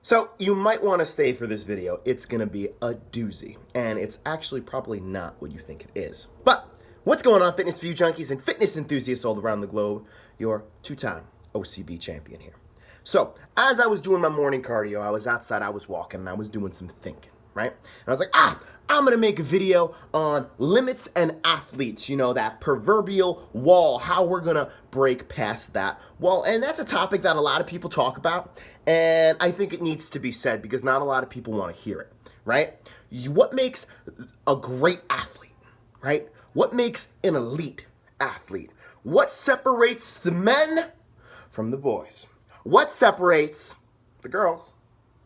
So you might want to stay for this video. It's going to be a doozy, and it's actually probably not what you think it is. But what's going on, fitness for you junkies and fitness enthusiasts all around the globe? Your two-time OCB champion here. So as I was doing my morning cardio, I was outside, I was walking, and I was doing some thinking, right? And I was like, I'm going to make a video on limits and athletes, you know, that proverbial wall, how we're going to break past that wall. And that's a topic that a lot of people talk about, and I think it needs to be said because not a lot of people want to hear it, right? What makes a great athlete, right? What makes an elite athlete? What separates the men from the boys? What separates the girls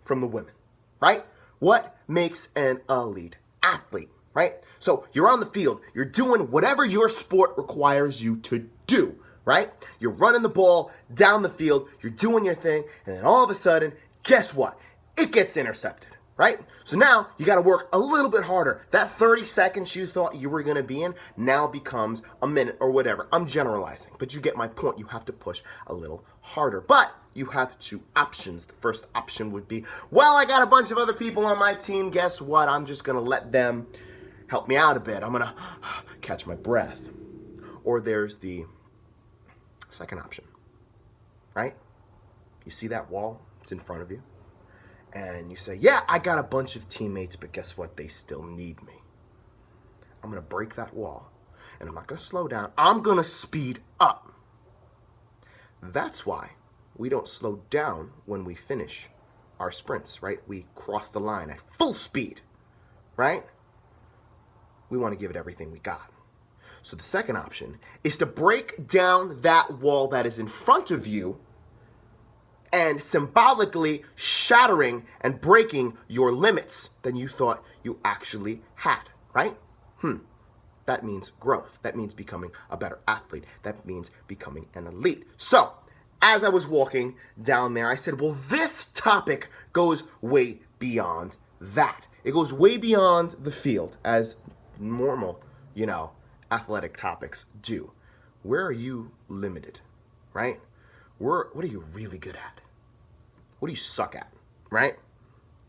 from the women, right? What makes an elite athlete, right? So you're on the field, you're doing whatever your sport requires you to do, right? You're running the ball down the field, you're doing your thing, and then all of a sudden, guess what? It gets intercepted, right? So now you got to work a little bit harder. That 30 seconds you thought you were going to be in now becomes a minute or whatever. I'm generalizing, but you get my point. You have to push a little harder. But you have two options. The first option would be, well, I got a bunch of other people on my team. Guess what? I'm just going to let them help me out a bit. I'm going to catch my breath. Or there's the second option, right? You see that wall? It's in front of you. And you say, yeah, I got a bunch of teammates, but guess what? They still need me. I'm going to break that wall. And I'm not going to slow down. I'm going to speed up. That's why we don't slow down when we finish our sprints, right? We cross the line at full speed, right? We want to give it everything we got. So the second option is to break down that wall that is in front of you and symbolically shattering and breaking your limits than you thought you actually had, right? That means growth. That means becoming a better athlete. That means becoming an elite. So, as I was walking down there, I said, well, this topic goes way beyond that. It goes way beyond the field, as normal, athletic topics do. Where are you limited, right? What are you really good at? What do you suck at, right?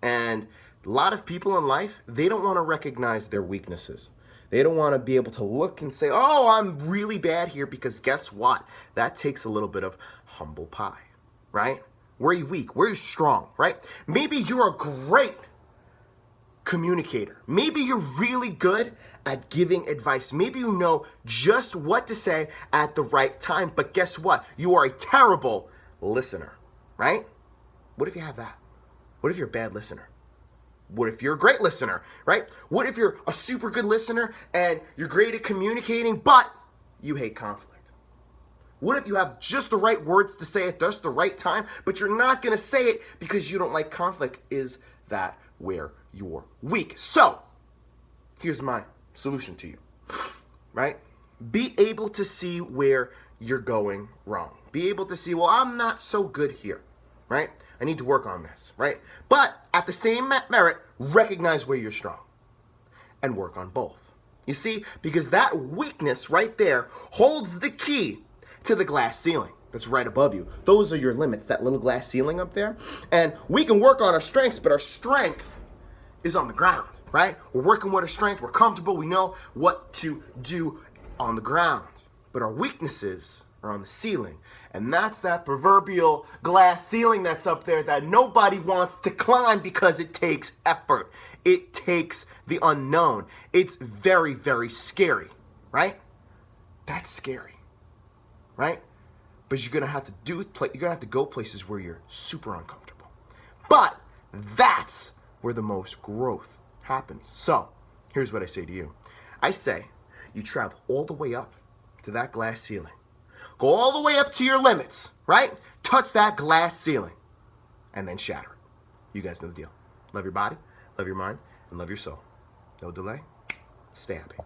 And a lot of people in life, they don't want to recognize their weaknesses. They don't want to be able to look and say, oh, I'm really bad here, because guess what? That takes a little bit of humble pie, right? Where are you weak? Where are you strong, right? Maybe you're a great communicator. Maybe you're really good at giving advice. Maybe you know just what to say at the right time, but guess what? You are a terrible listener, right? What if you have that? What if you're a bad listener? What if you're a great listener, right? What if you're a super good listener and you're great at communicating, but you hate conflict? What if you have just the right words to say at just the right time, but you're not going to say it because you don't like conflict? Is that where you're weak? So, here's my solution to you, right? Be able to see where you're going wrong. Be able to see, well, I'm not so good here, right? I need to work on this, right? But at the same merit, recognize where you're strong and work on both. You see, because that weakness right there holds the key to the glass ceiling that's right above you. Those are your limits, that little glass ceiling up there. And we can work on our strengths, but our strength is on the ground, right? We're working with our strength. We're comfortable. We know what to do on the ground. But our weaknesses are on the ceiling. And that's that proverbial glass ceiling that's up there that nobody wants to climb because it takes effort. It takes the unknown. It's very, very scary, right? That's scary, right? But you're gonna have to go places where you're super uncomfortable. But that's where the most growth happens. So here's what I say to you. I say you travel all the way up to that glass ceiling. Go all the way up to your limits, right? Touch that glass ceiling and then shatter it. You guys know the deal. Love your body, love your mind, and love your soul. No delay. Stay happy.